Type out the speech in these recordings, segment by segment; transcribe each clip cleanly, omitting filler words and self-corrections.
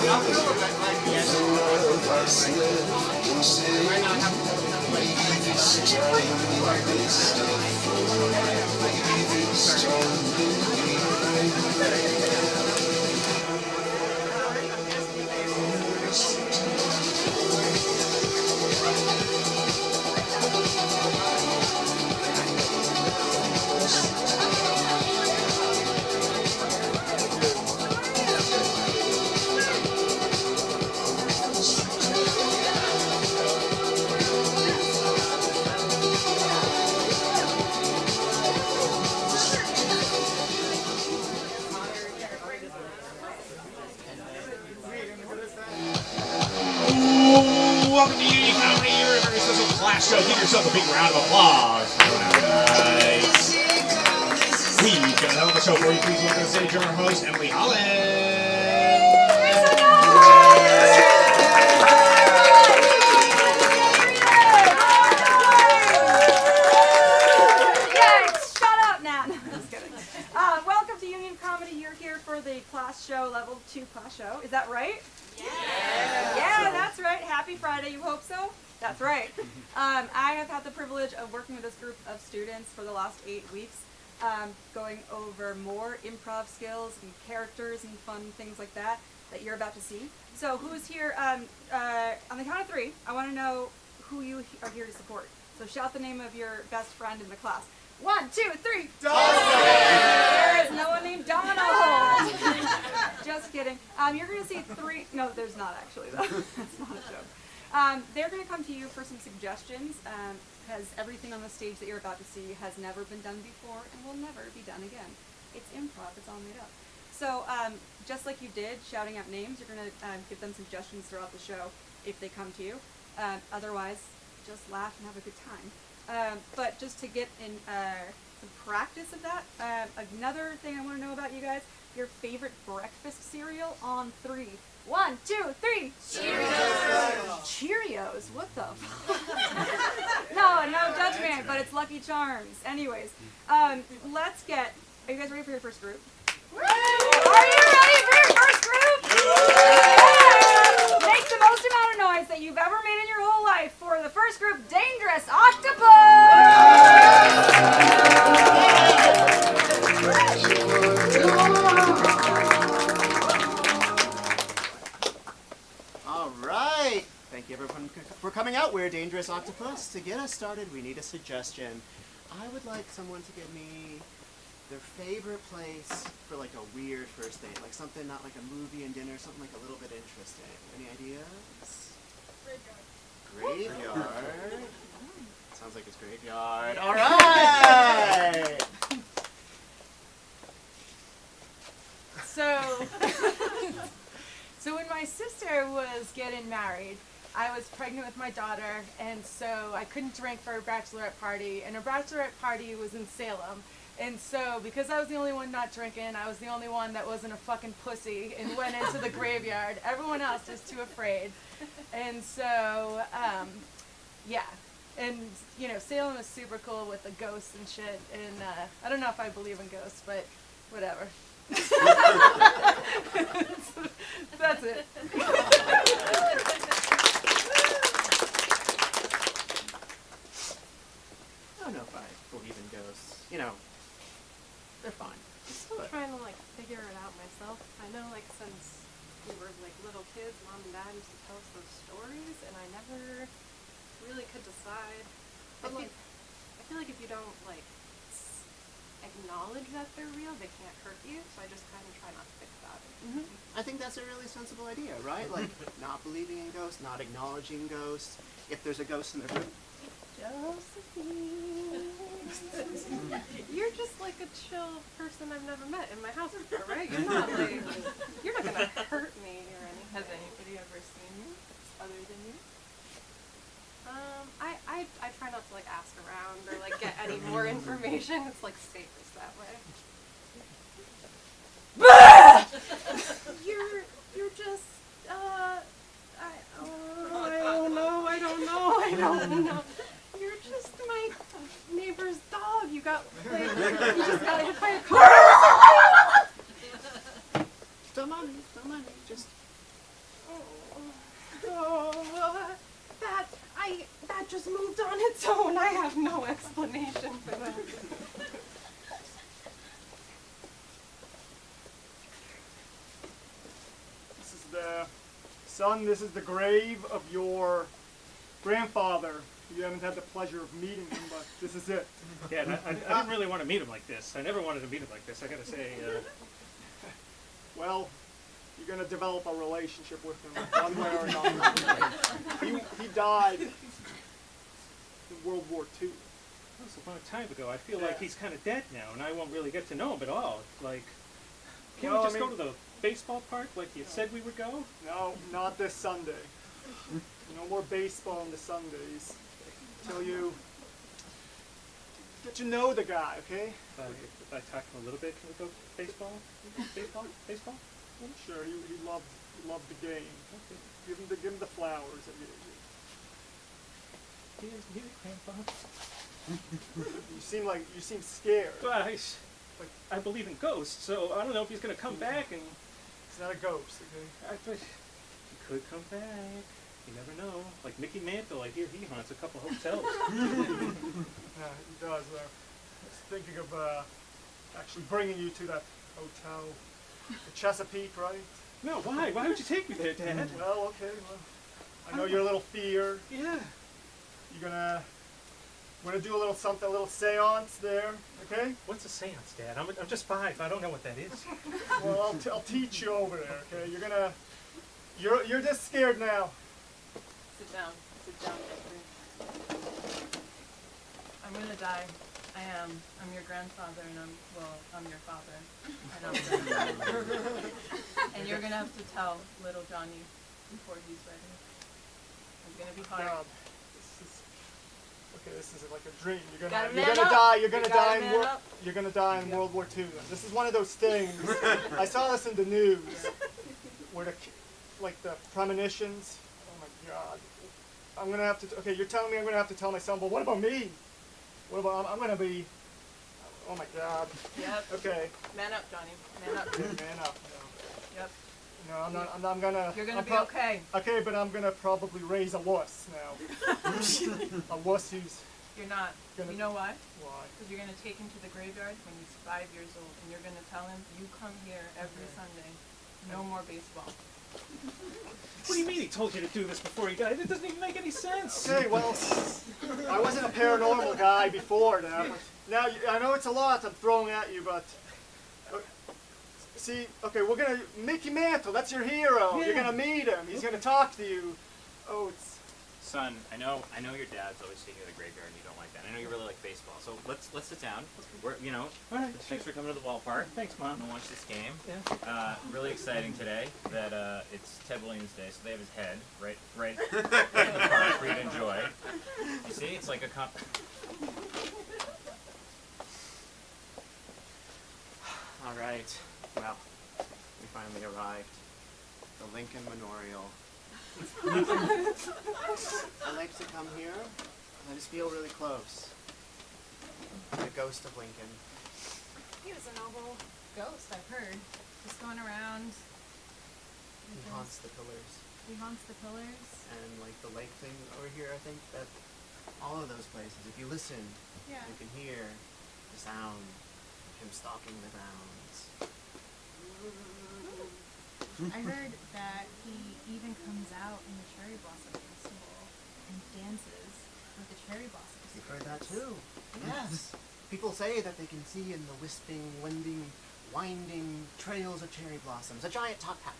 Welcome to Union Comedy Universe Special Class Show. Give yourself a big round of applause. We've got a hell of a show for you. Please welcome to the stage our host, Emily Holland. Welcome to Union Comedy. You're here for the class show, level 2 class show. Is that right? Yeah, that's right. Happy Friday. You hope so? That's right. I have had the privilege of working with this group of students for the last 8 weeks, going over more improv skills and characters and fun things like that you're about to see. So who's here? On the count of 3, I want to know who you are here to support. So shout the name of your best friend in the class. 1, 2, 3. Donald! There is no one named Donald. Just kidding. You're going to see 3. No, there's not actually, though. That's not a joke. They're going to come to you for some suggestions, because everything on the stage that you're about to see has never been done before and will never be done again. It's improv. It's all made up. So just like you did, shouting out names, you're going to give them suggestions throughout the show if they come to you. Otherwise, just laugh and have a good time. But just to get in some practice of that, another thing I want to know about you guys, your favorite breakfast cereal on 3. 1, 2, 3. Cheerios! Cheerios? What the No judgment, but it's Lucky Charms. Anyways, let's get, are you guys ready for your first group? Are you ready for your first group? Yeah! Make the most amount of noise that you've ever made in your whole life for the first group, Dangerous Octopus! All right. Thank you everyone for coming out. We're Dangerous Octopus. To get us started, we need a suggestion. I would like someone to give me their favorite place for like a weird first date, like something not like a movie and dinner, something like a little bit interesting. Any ideas? Graveyard. Sounds like it's graveyard. All right. So when my sister was getting married, I was pregnant with my daughter, and so I couldn't drink for her bachelorette party, and her bachelorette party was in Salem. And so, because I was the only one not drinking, I was the only one that wasn't a fucking pussy and went into the graveyard. Everyone else was too afraid. And so, yeah. And, you know, Salem is super cool with the ghosts and shit. And I don't know if I believe in ghosts, but whatever. That's it. I don't know if I believe in ghosts. You know, they're fine. I'm still trying to, like, figure it out myself. I know, like, since we were, like, little kids, Mom and Dad used to tell us those stories, and I never really could decide. But, I feel like if you don't, like, acknowledge that they're real, they can't hurt you, so I just kind of try not to think about it. Mm-hmm. I think that's a really sensible idea, right? Like, not believing in ghosts, not acknowledging ghosts. If there's a ghost in the room. Josephine. You're just like a chill person I've never met in my house before, right? You're not like, you're not gonna hurt me or anything. Has anybody ever seen you other than you? I try not to like ask around or like get any more information. It's like safest that way. You're just I don't know. You're just my neighbor's dog. You just got hit by a car. Don't mind me, just Son, this is the grave of your grandfather. You haven't had the pleasure of meeting him, but this is it. Yeah, and I didn't really want to meet him like this. I never wanted to meet him like this. I gotta say, Well, you're going to develop a relationship with him one way or another. He died in World War II. that was a long time ago. I feel like Yeah. he's kind of dead now, and I won't really get to know him at all. Like, can't Well, we I just go mean- to the baseball park like you said we would go? No, not this Sunday. No more baseball on the Sundays. Till you get to know the guy, okay? If I talk to him a little bit, can we go baseball? Baseball? I'm sure he loved the game. Okay. Give him the flowers. Here's Grandpa. You seem scared. Guys, I believe in ghosts, so I don't know if he's gonna come back, and He's not a ghost, okay? I thought he could come back. You never know. Like Mickey Mantle, I hear he haunts a couple hotels. Yeah, he does. I was thinking of actually bringing you to that hotel, the Chesapeake, right? No, why? Why would you take me there, Dad? Well, okay. Well, I know you're a little fear. Yeah. We're gonna do a little something, a little séance there, okay? What's a seance, Dad? I'm just 5. I don't know what that is. Well, I'll teach you over there, okay? You're just scared now. Sit down, Jeffrey. I'm gonna die. I am. I'm your grandfather, and I'm your father. And I'm grandfather. And you're gonna have to tell little Johnny before he's ready. It's gonna be hard. God, this is like a dream. You're Gotta gonna man up. die. You're You gonna gotta die in man up. You're gonna die in World War II. This is one of those things. I saw this in the news, where the premonitions. Oh my God. I'm gonna have to. Okay, you're telling me I'm gonna have to tell my son, but what about me? What about I'm gonna be? Oh my God. Yep. Okay. Man up, Johnny. Man up. Man up. Yep. No, I'm gonna. You're gonna I'm be okay. Okay, but I'm gonna probably raise a wuss now. A wuss who's You're not. Gonna- You know why? why? Because you're gonna take him to the graveyard when he's 5 years old, and you're gonna tell him, "You come here every Sunday. No more baseball." What do you mean he told you to do this before he died? It doesn't even make any sense. Okay, well, I wasn't a paranormal guy before now. But now I know it's a lot I'm throwing at you, but see, okay, we're gonna Mickey Mantle. That's your hero. You're Yeah. gonna meet him. He's gonna talk to you. Oh, it's Son, I know your dad's always taking you to the graveyard and you don't like that. I know you really like baseball, so let's sit down. All right. Thanks for coming to the ballpark. Thanks, Mom. And watch this game. Yeah. Really exciting today that it's Ted Williams Day, so they have his head right in the park for you to enjoy. You see, it's like a All right. Well, we finally arrived. The Lincoln Memorial. I like to come here. I just feel really close. The ghost of Lincoln. He was a noble. Ghost, I've heard. Just going around. He haunts the pillars. He haunts the pillars. And like the lake thing over here, I think that all of those places, if you listen, Yeah. you can hear the sound of him stalking the grounds. I heard that he even comes out in the Cherry Blossom Festival and dances with the cherry blossoms. You've heard that too? Yes. People say that they can see in the wisping, winding trails of cherry blossoms a giant top hat.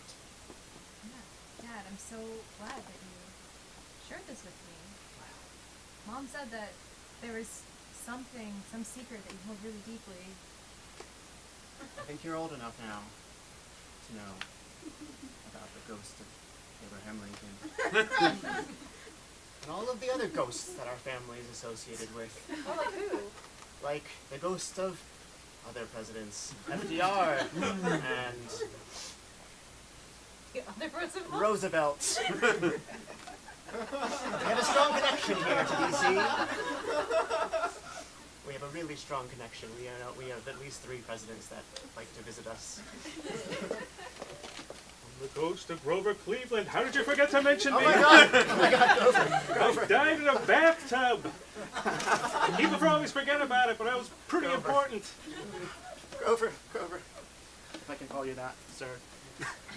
Yeah. Dad, I'm so glad that you shared this with me. Mom said that there was some secret that you hold really deeply. I think you're old enough now to know about the ghost of Abraham Lincoln. And all of the other ghosts that our family is associated with. Oh, like who? Like the ghost of other presidents, FDR and The other president? Roosevelt. We have a strong connection here to DC. We have a really strong connection. We have at least 3 presidents that like to visit us. The ghost of Grover Cleveland. How did you forget to mention Oh me? my God! Oh my God! Grover! I died in a bathtub. People always forget about it, but I was pretty Grover. important. Grover! If I can call you that, sir.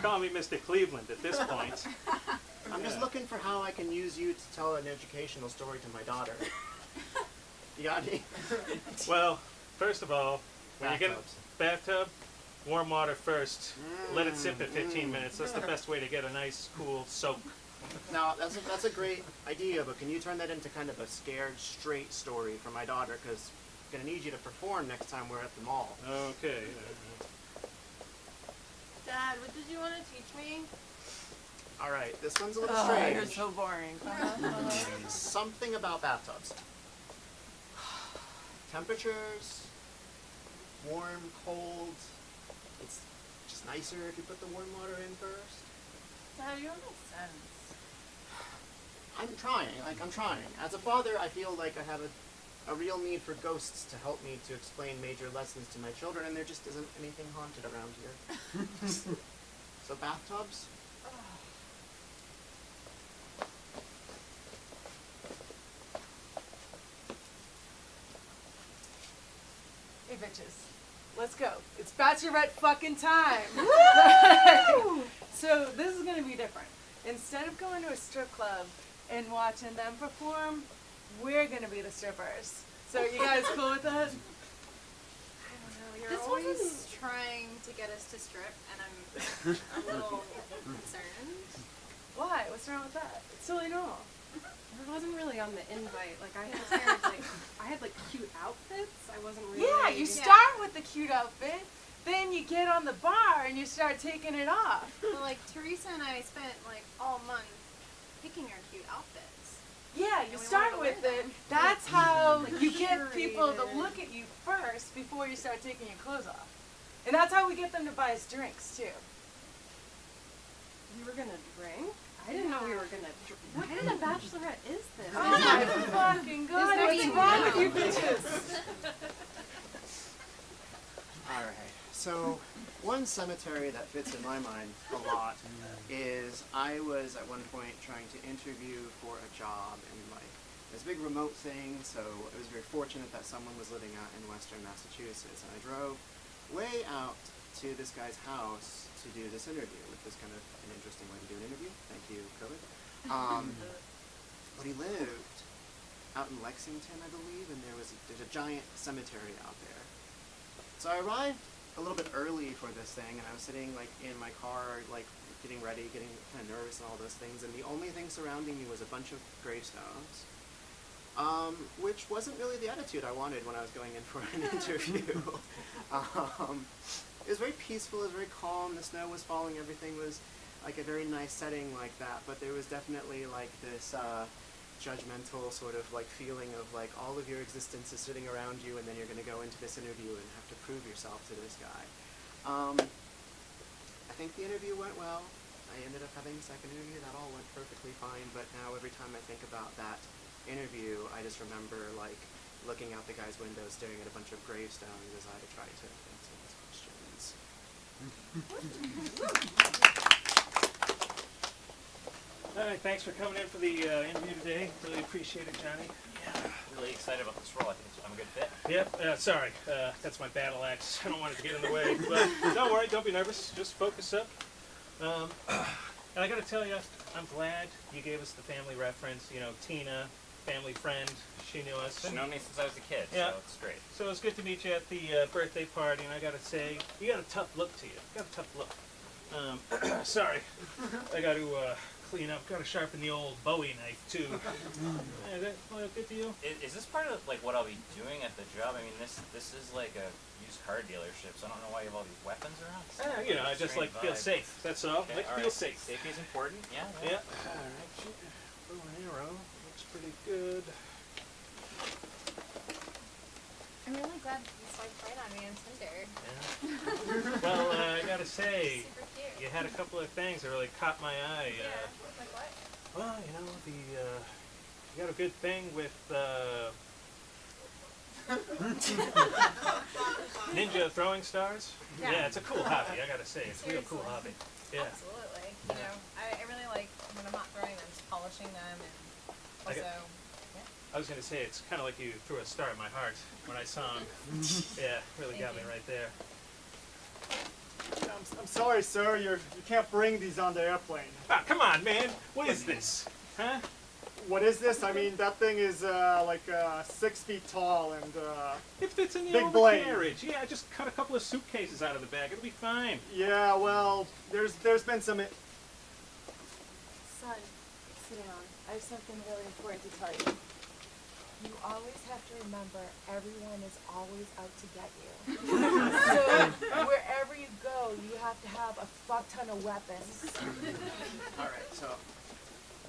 Call me Mr. Cleveland at this point. I'm just Yeah. looking for how I can use you to tell an educational story to my daughter. You got any? Well, first of all, when you get a Bathtubs. bathtub, warm water first. Let it sit for 15 minutes. That's the best way to get a nice, cool soak. Now, that's a great idea, but can you turn that into kind of a scared, straight story for my daughter? Because I'm going to need you to perform next time we're at the mall. Okay. Dad, what did you want to teach me? All right, this one's a little Oh, strange. you're so boring. Something about bathtubs. Temperatures, warm, cold. It's just nicer if you put the warm water in first. Dad, you don't make sense. I'm trying. As a father, I feel like I have a real need for ghosts to help me to explain major lessons to my children, and there just isn't anything haunted around here. So bathtubs? Hey bitches, let's go. It's bachelorette fucking time. So this is gonna be different. Instead of going to a strip club and watching them perform, we're gonna be the strippers. So you guys cool with that? I don't know. You're This always wasn't- trying to get us to strip, and I'm a little concerned. Why? What's wrong with that? It's totally normal. It wasn't really on the invite. Like I had like cute outfits. I wasn't really. Yeah, you start with the cute outfit, then you get on the bar and you start taking it off. But like Teresa and I spent like all month picking our cute outfits. Yeah, you And we start wanted to with wear it. them. That's how Like you get people to curated. look at you first before you start taking your clothes off. And that's how we get them to buy us drinks too. We were gonna drink. I didn't know we were gonna drink. What kind of bachelorette is this? Oh my fucking god, there what's even wrong with now? you bitches? All right. So, one cemetery that fits in my mind a lot is I was at one point trying to interview for a job in like this big remote thing. So I was very fortunate that someone was living out in Western Massachusetts, and I drove way out to this guy's house to do this interview, which was kind of an interesting way to do an interview. Thank you, COVID. But he lived out in Lexington, I believe, and there's a giant cemetery out there. So I arrived a little bit early for this thing, and I was sitting like in my car, like getting ready, getting kind of nervous and all those things, and the only thing surrounding me was a bunch of gravestones, which wasn't really the attitude I wanted when I was going in for an interview. It was very peaceful, it was very calm, the snow was falling, everything was like a very nice setting like that, but there was definitely like this judgmental sort of like feeling of like all of your existence is sitting around you, and then you're going to go into this interview and have to prove yourself to this guy. I think the interview went well. I ended up having a second interview, that all went perfectly fine, but now every time I think about that interview, I just remember like looking out the guy's window, staring at a bunch of gravestones as I tried to answer his questions. All right, thanks for coming in for the interview today. Really appreciate it, Johnny. Really excited about this role. I think I'm a good fit. Yep, sorry, that's my battle axe. I don't want it to get in the way, but don't worry, don't be nervous. Just focus up. And I gotta tell you, I'm glad you gave us the family reference. You know, Tina, family friend, she knew us. She's known me since I was a kid, Yeah. so it's great. So it's good to meet you at the birthday party, and I gotta say, you got a tough look to you. You got a tough look. Sorry, I got to clean up. Got to sharpen the old Bowie knife too. Is that good to you? Is this part of like what I'll be doing at the job? I mean, this is like a used car dealership, so I don't know why you have all these weapons around. It's like You know, a I just strange like to feel vibe. safe. That's all. Okay, Like to all feel right. safe. Safety is important. Yeah. Yeah. All right. Bow and arrow looks pretty good. I'm really glad you swiped right on me on Tinder. Yeah. Well, I gotta say, Super cute. you had a couple of things that really caught my eye. Yeah. Like what? Well, you know, you got a good thing with ninja throwing stars. Yeah. It's a cool hobby. I gotta say, it's a real cool Seriously. hobby. Yeah. Absolutely. You know, I really like when I'm not throwing them, just polishing them, and I got- also, I was gonna say it's kind of like you threw a star in my heart when I saw him. Yeah, really got Thank me you. right there. I'm I'm sorry, sir. You can't bring these on the airplane. Ah, come on, man. What is this? Huh? What is this? I mean, that thing is like 6 feet tall and It fits in the Big blade. overcarriage. Yeah, just cut a couple of suitcases out of the bag. It'll be fine. yeah. Well, there's been some. Son, sit down. I have something really important to tell you. You always have to remember everyone is always out to get you. So wherever you go, you have to have a fuck ton of weapons. All right, so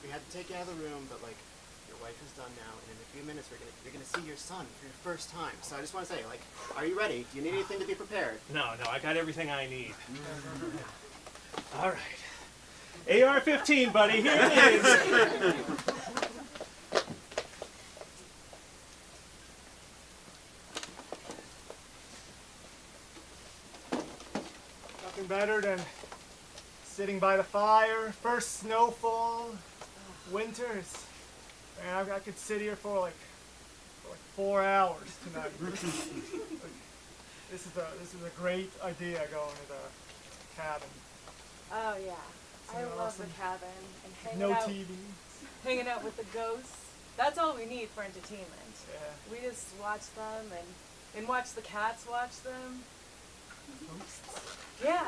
we had to take you out of the room, but like your wife is done now, and in a few minutes you're gonna see your son for your first time. So I just want to say, like, are you ready? Do you need anything to be prepared? No, I got everything I need. All right. AR-15, buddy. Here it is. Nothing better than sitting by the fire, first snowfall, winters. Man, I could sit here for like 4 hours tonight. This is a great idea going to the cabin. Oh yeah, I Isn't it love awesome? the cabin and No hanging out, TV. hanging out with the ghosts. That's all we need for entertainment. Yeah. We just watch them and watch the cats watch them. Yeah.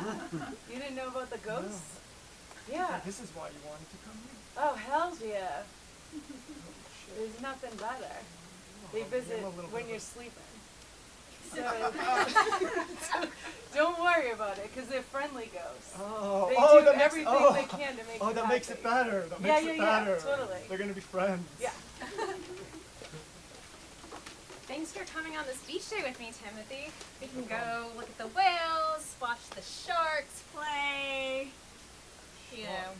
You didn't know about the ghosts? Yeah. This is why you wanted to come here. Oh, hells yeah. There's nothing better. They visit I'm a little when bit you're of sleeping. So, don't worry about it, because they're friendly ghosts. Oh, They oh, do that makes, everything oh, they can to make oh, you that makes it happy. better. That Yeah, makes it yeah, better. totally. They're gonna be friends. Yeah. Thanks for coming on this beach day with me, Timothy. We can go look at the whales, watch the sharks play. You know.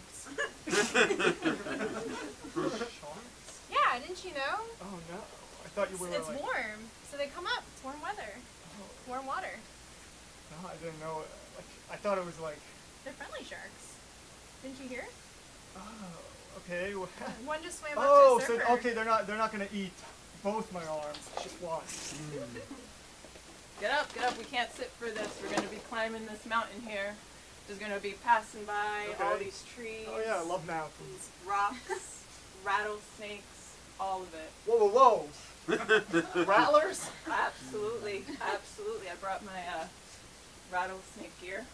Sharks? Yeah, didn't you know? Oh no! I thought you were It's like. warm, so they come up. It's warm weather, Oh, warm water. no, I didn't know. Like, I thought it was like. They're friendly sharks. Didn't you hear? Oh, okay. Well, One just swam oh, up to so a surfer. okay, they're not gonna eat both my arms, just one. Get up, get up. We can't sit for this. We're going to be climbing this mountain here. There's going to be passing by all Okay. these trees, Oh yeah, I love mountains. rocks, rattlesnakes, all of it. Whoa, whoa, whoa! Rattlers? Absolutely, absolutely. I brought my rattlesnake gear.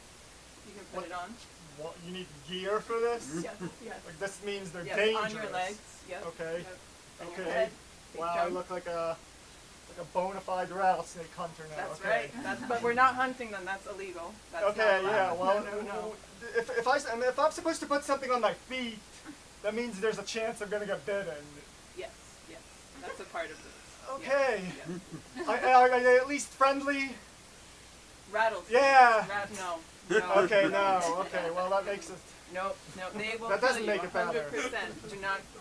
You can put it on. What? You need gear for this? Yes, yes. Like this means they're Yes, dangerous. on your legs. Yes. Okay. Yep. On your Okay. head. Big Wow, I jump. look like a bona fide rattlesnake hunter now. That's okay. right. But we're not hunting them. That's illegal. That's Okay, not yeah, allowed. well, no. if I'm supposed to put something on my feet, that means there's a chance I'm gonna get bitten. Yes, yes. That's a part of this. Okay. Yes. Are they at least friendly? Rattlesnakes. Yeah. No. Okay, no. Okay, well that makes it. Nope. No. They will That kill doesn't you. make it better. 100%.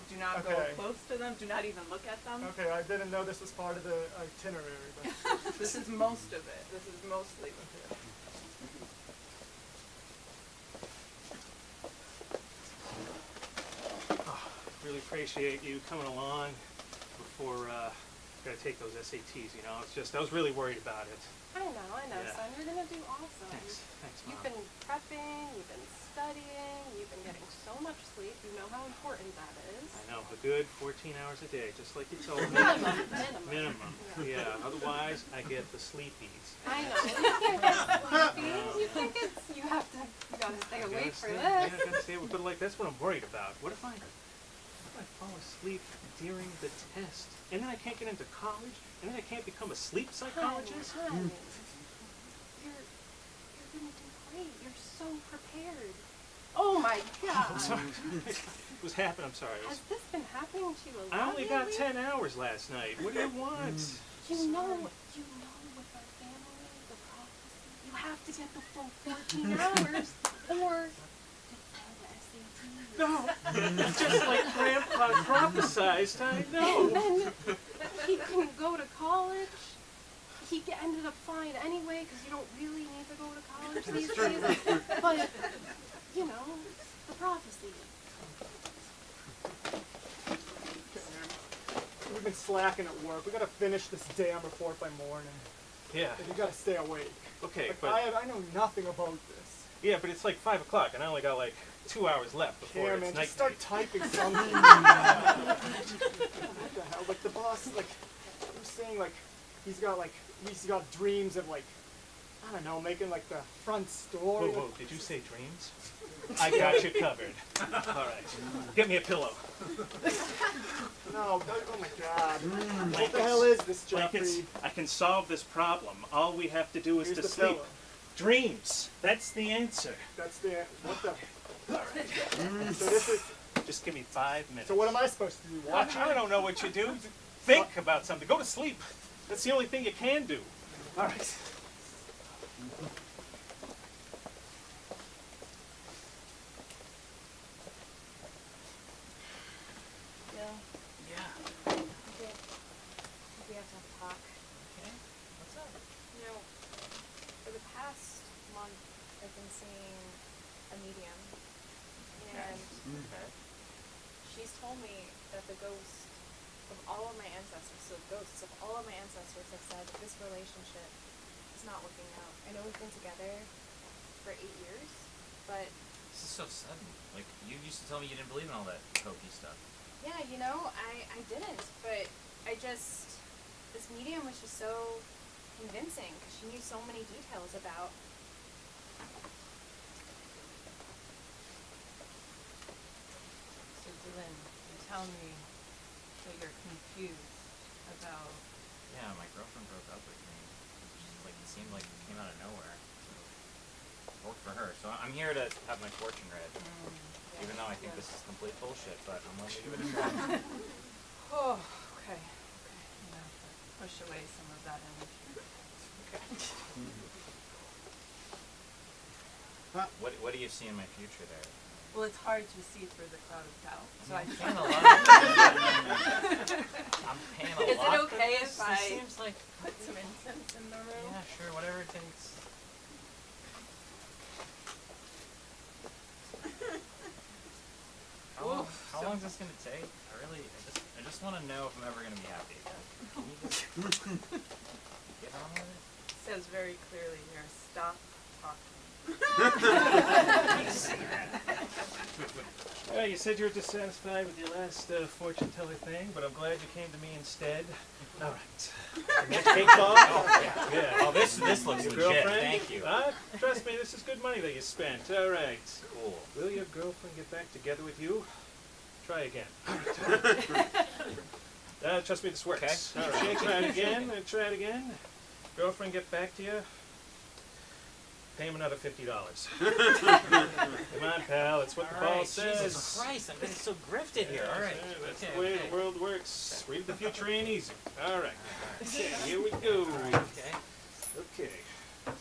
Do not go Okay. close to them. Do not even look at them. Okay, I didn't know this was part of the itinerary, but This is most of it. This is mostly. Really appreciate you coming along before gotta take those SATs, you know. It's just I was really worried about it. I know, Yeah. son. You're gonna do awesome. Thanks, Mom. You've been prepping, you've been studying, you've been getting so much sleep. You know how important that is. I know, a good 14 hours a day, just like you told me. Minimum. Minimum. Yeah. Otherwise, I get the sleepies. I know. You can't get sleepy. You think it's you gotta stay I awake gotta for stay- this. yeah, I gotta stay awake. But like, that's what I'm worried about. What if I fall asleep during the test, and then I can't get into college, and then I can't become a sleep psychologist? Honey, you're gonna do great. You're so prepared. Oh my I'm God. sorry. It was happening. I'm sorry. Has this been happening to you a lot I only got lately? 10 hours last night. What do you want? You know with our family, the prophecy, you have to get the full 14 hours or you fail the SAT. No, just like Grandpa prophesized. I And know. then he couldn't go to college. He ended up fine anyway because you don't really need to go to college these days. But, you know, the prophecy. we've been slacking at work. We gotta finish this damn report by morning. Yeah. And you gotta stay awake. Okay, Like, but I know nothing about this. Yeah, but it's like 5 o'clock, and I only got like 2 hours left before Yeah, it's man, night. just start typing something. What the hell? Like the boss, like I'm saying, like he's got dreams of like I don't know, making like the front story. Whoa, did you say dreams? I got you covered. All right, get me a pillow. No, oh my God. What the hell is this, Blankets, Jeffrey? I can solve this problem. All we have to do is Here's to the sleep. pillow. Dreams. That's the answer. That's the what the? All right. So this is. Just give me 5 minutes. So what am I supposed to do? Watch I don't know what you do. Think about something. Go to sleep. That's the only thing you can do. All right. Bill, Yeah. we have to have a talk. Okay. What's up? You know, for the past month, I've been seeing a medium, and she's told me that the ghost of all of my ancestors, so ghosts of all of my ancestors have said that this relationship is not working out. I know we've been together for 8 years, but This is so sudden. Like, you used to tell me you didn't believe in all that hokey stuff. yeah, you know, I didn't, but this medium was just so convincing because she knew so many details about. So Dylan, you tell me that you're confused about. Yeah, my girlfriend broke up with me. It seemed like it came out of nowhere. So it worked for her. So I'm here to have my fortune read. Even though I think this is complete bullshit, but I'm willing to give it a try. Oh, okay. I'm gonna have to push away some of that energy. What do you see in my future there? Well, it's hard to see through the cloud of doubt. So I I'm think. paying a lot. I'm paying a Is lot. it okay for if this? I This seems like put some incense in the room? yeah, sure, whatever it takes. How long is this gonna take? I just want to know if I'm ever gonna be happy again. Can you just get on with it? It says very clearly here, stop talking. Well, you said you were dissatisfied with your last fortune teller thing, but I'm glad you came to me instead. All right. And that cake ball? Yeah. Oh, this looks Your legit. girlfriend? Thank you. Trust me, this is good money that you spent. All right. Cool. Will your girlfriend get back together with you? Try again. Trust me, this works. Okay. All right. Try it again. Try it again. Girlfriend get back to you? Pay him another $50. Come on, pal. It's what the ball says. Jesus Christ, I'm getting so grifted here. All right. That's Okay, the way okay. the world works. Read the future ain't easy. All right. Okay, here we go. Okay. Okay.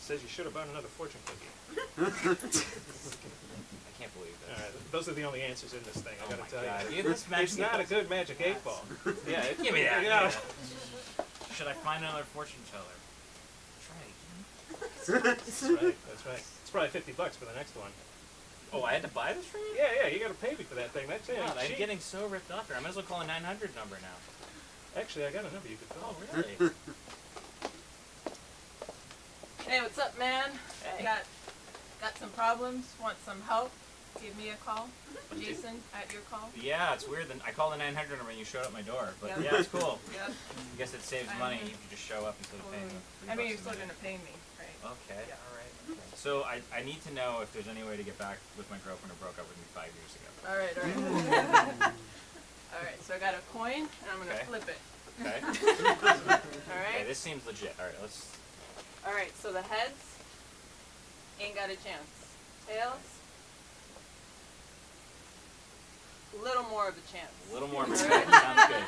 Says you should have bought another fortune cookie. I can't believe All this. right. Those are the only answers in this thing. I Oh gotta my tell God. you. Yeah, this magic It's not a eight good magic 8-ball. Yeah. Give me that. Yeah. Should I find another fortune teller? Try again. That's right. That's right. It's probably $50 for the next one. Oh, I had to buy this for you? Yeah. You gotta pay me for that thing. That's it. God, I'm cheap. getting so ripped off here. I might as well call a 900 number now. Actually, I got a number you could call. Oh, really? Hey, what's up, man? Hey. Got some problems? Want some help? Give me a call. Jason, at your call. Yeah, it's weird. I called the 900 number and you showed up my door. But Yep. yeah, it's cool. Yep. I guess it saves money if you just show up instead of paying $3 I mean, you're a still minute. gonna pay me, right? Okay, Yeah. all right. Okay. So I need to know if there's any way to get back with my girlfriend who broke up with me 5 years ago. All right. All right. So I got a coin, and I'm gonna Okay. flip it. Okay. All right. Okay, this seems legit. All right, let's. All right. So the heads ain't got a chance. Tails, a little more of a chance. A little more. All right. Sounds good.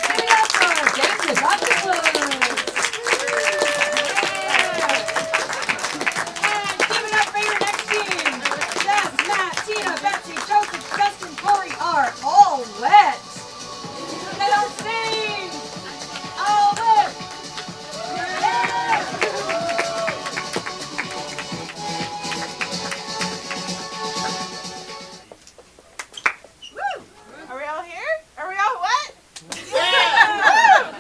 Give it up for Dangerous Octopus! And give it up for your next team! Jess, Matt, Tina, Betsy, Joseph, Justin, Corey are all wet! Get on stage! All wet! Woo! Are we all here? Are we all what? Yeah!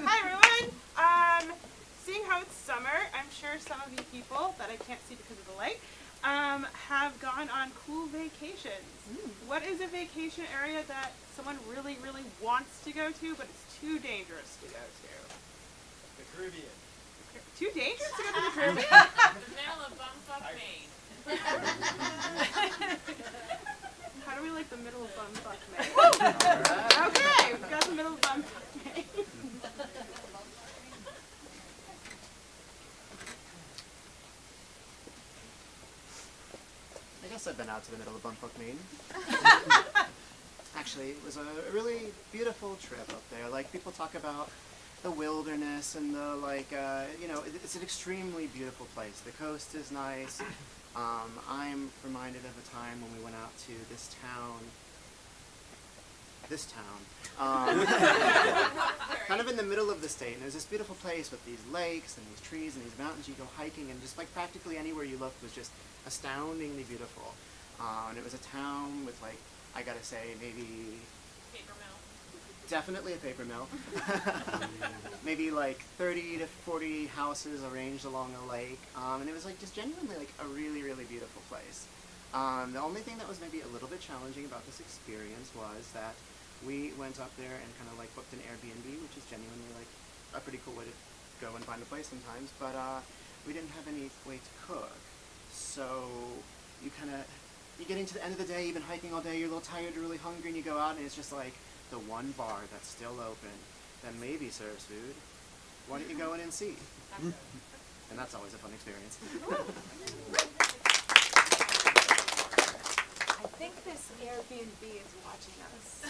Hi everyone. because of the light, have gone on cool vacations. What is a vacation area that someone really, really wants to go to, but it's too dangerous to go to? The Caribbean. Too dangerous to go to the Caribbean? The middle of bumfuck Maine. How do we like the middle of bumfuck Maine? Okay, we've got the middle of bumfuck Maine. I guess I've been out to the middle of Bumfuck, Maine. Actually, it was a really beautiful trip up there. Like, people talk about the wilderness and the, like, you know, it's an extremely beautiful place. The coast is nice. I'm reminded of a time when we went out to this town, kind of in the middle of the state, and there's this beautiful place with these lakes and these trees and these mountains. You go hiking, and just like practically anywhere you looked was just astoundingly beautiful. And it was a town with, like, I gotta say, maybe Paper mill. definitely a paper mill. Maybe like 30 to 40 houses arranged along a lake, and it was like just genuinely like a really, really beautiful place. The only thing that was maybe a little bit challenging about this experience was that we went up there and kind of like booked an Airbnb, which is genuinely like a pretty cool way to go and find a place sometimes, but we didn't have any way to cook. So you getting to the end of the day, you've been hiking all day, you're a little tired, you're really hungry, and you go out and it's just like the one bar that's still open that maybe serves food. Why don't you go in and see? And that's always a fun experience. I think this Airbnb is watching us.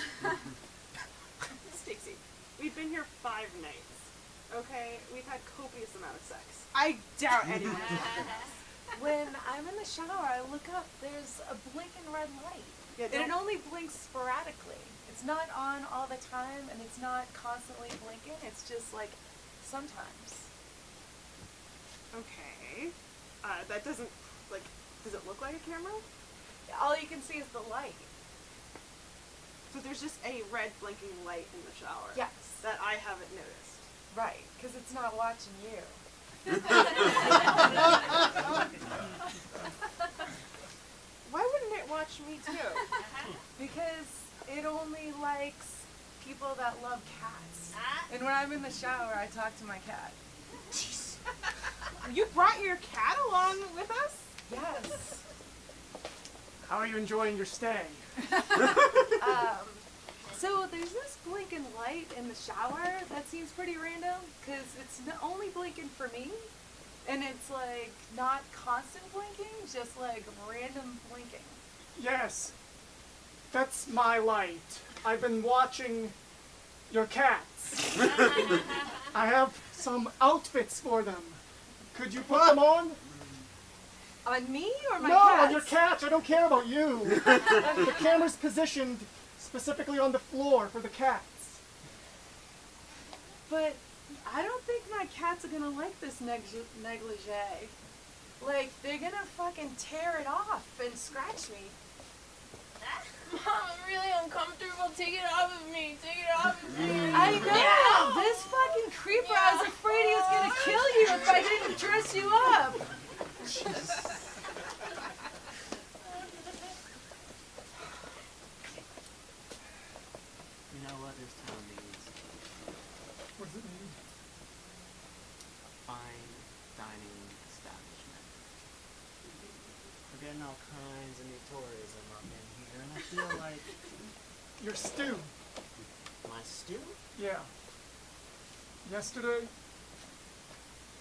Stacy, we've been here 5 nights. Okay, we've had copious amount of sex. I doubt anyone does. When I'm in the shower, I look up, there's a blinking red light. Yeah, And it only blinks sporadically. It's not on all the time, and it's not constantly blinking. It's just like sometimes. Okay. That doesn't, like, does it look like a camera? All you can see is the light. So there's just a red blinking light in the shower. Yes. That I haven't noticed. Right, because it's not watching you. Why wouldn't it watch me too? Because it only likes people that love cats. And when I'm in the shower, I talk to my cat. You brought your cat along with us? Yes. How are you enjoying your stay? So there's this blinking light in the shower that seems pretty random because it's only blinking for me, and it's like not constant blinking, just like random blinking. Yes, that's my light. I've been watching your cats. I have some outfits for them. Could you put them on? On me or my No, cats? on your cats. I don't care about you. The camera's positioned specifically on the floor for the cats. But I don't think my cats are gonna like this negligee. Like, they're gonna fucking tear it off and scratch me. Mom, I'm really uncomfortable. Take it off of me. Take it off of me. I know! This fucking creeper, I was afraid he was gonna kill you if I didn't dress you up. You know what this town needs? What does it mean? Fine dining establishment. We're getting all kinds of new tourism up in here, and I feel like Your stew. my stew? Yeah. Yesterday,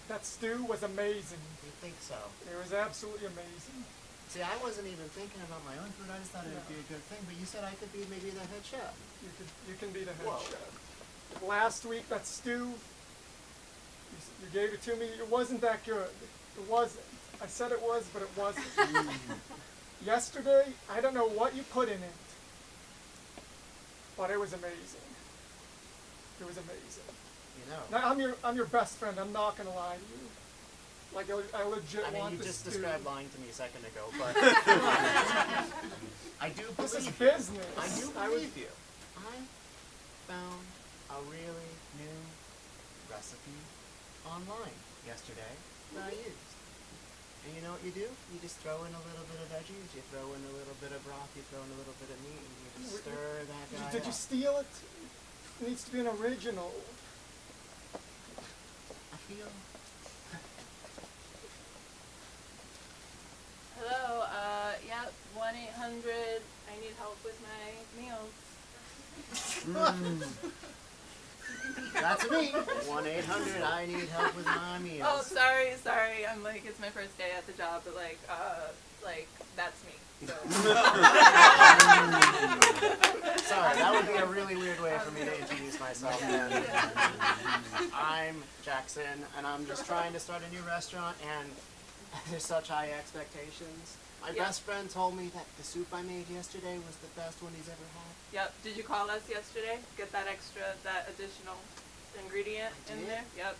that stew was amazing. You think so? It was absolutely amazing. See, I wasn't even thinking about my own food. I just thought it would be a good thing. But you said I could be maybe the head chef. You can be the head Whoa. chef. Last week, that stew, you gave it to me. It wasn't that good. It wasn't. I said it was, but it wasn't. Yesterday, I don't know what you put in it, but it was amazing. It was amazing. You know. Now, I'm your best friend. I'm not gonna lie to you. Like, I legit I mean, want you this just stew. described lying to me a second ago, but I do This is believe you. business. I do I was- believe you. I found a really new recipe online yesterday that I used. And you know what you do? You just throw in a little bit of veggies, you throw in a little bit of broth, you throw in a little bit of meat, and you just stir that guy Did you up. steal it? It needs to be an original. I feel... Hello, yeah, 1-800, I need help with my meals. That's me. 1-800, I need help with my meals. Oh, sorry, I'm like, it's my first day at the job, but like, that's me. So. Sorry, that would be a really weird way for me to introduce myself then. I'm Jackson, and I'm just trying to start a new restaurant, and there's such high expectations. My best friend told me that the soup I made yesterday was the best one he's ever had. Yep, did you call us yesterday? Get that additional ingredient I in did. there? Yep.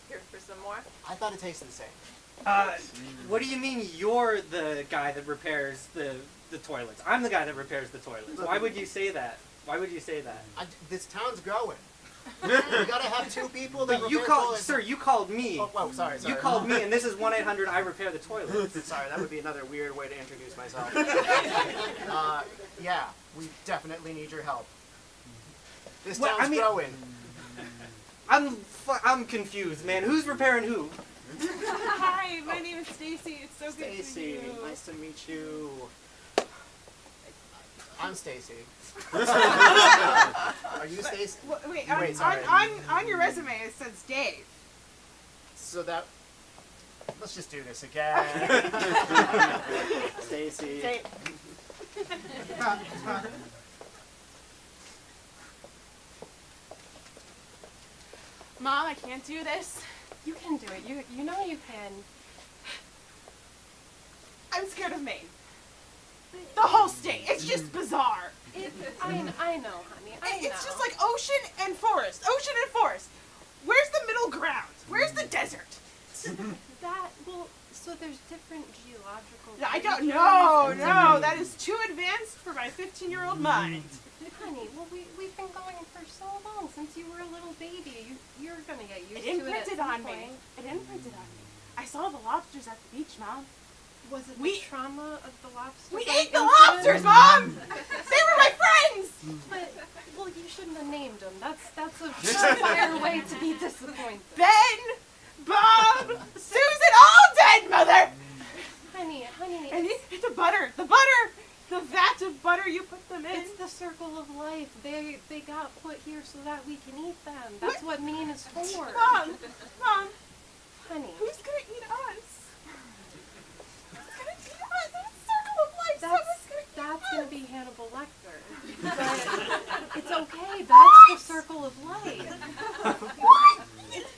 Here for some more? I thought it tasted the same. What do you mean you're the guy that repairs the toilets? I'm the guy that repairs the toilets. Why would you say that? Why would you say that? This town's growing. You gotta have two people that But you repair called, toilets. sir, you called me. Oh, whoa, sorry. You called me, and this is 1-800, I repair the toilets. Sorry, that would be another weird way to introduce myself. Yeah, we definitely need your help. This Well, town's I mean- growing. I'm confused, man. Who's repairing who? Hi, my name is Stacy. It's so good to meet Stacy, you. nice to meet you. I'm Stacy. Are you Stacy? Wait, Wait, sorry. on your resume it says Dave. So that. Let's just do this again. Stacy. Dave. Mom, I can't do this. You can do it. You know you can. I'm scared of Maine. The whole state. It's just bizarre. I know, honey. I know. It's just like ocean and forest. Ocean and forest. Where's the middle ground? Where's the desert? So there's different geological. I don't regions know. and No, that is too advanced for my 15-year-old mind. Honey, well, we've been going for so long since you were a little baby. You're gonna get used It to it at imprinted some on me. point. It imprinted on me. I saw the lobsters at the beach, Mom. Was it We- the trauma of the lobsters? We that ate the incident? lobsters, Mom! They were my friends! But, well, you shouldn't have named them. That's a surefire way to be disappointed. Ben, Bob, Susan, all dead, Mother! Honey, And the butter, the vat of butter you put them in. it's the circle of life. They got put here so that we can eat them. That's what Maine is for. Mom, Honey. who's gonna eat us? Who's gonna eat us? It's a circle of life. That's gonna be Hannibal Lecter. But it's okay. That's What? the circle of life. What?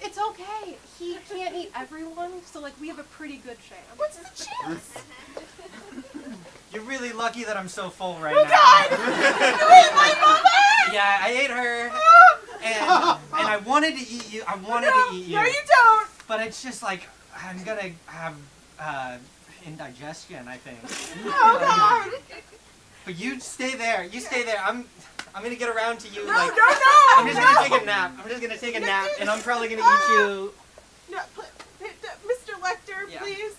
It's okay. He can't eat everyone, so like we have a pretty good chance. What's the chance? You're really lucky that I'm so full right Oh now. God! You ate my mother! Yeah, I ate her, and I wanted to eat you. I wanted to eat you. No, you don't. But it's just like I'm gonna have indigestion, I think. Oh God! But you stay there. You stay there. I'm gonna get around to you. No, like, no, no! I'm just gonna take a nap. I'm just gonna take a nap, and I'm probably gonna eat you. No, Mr. Lecter, Yeah. please.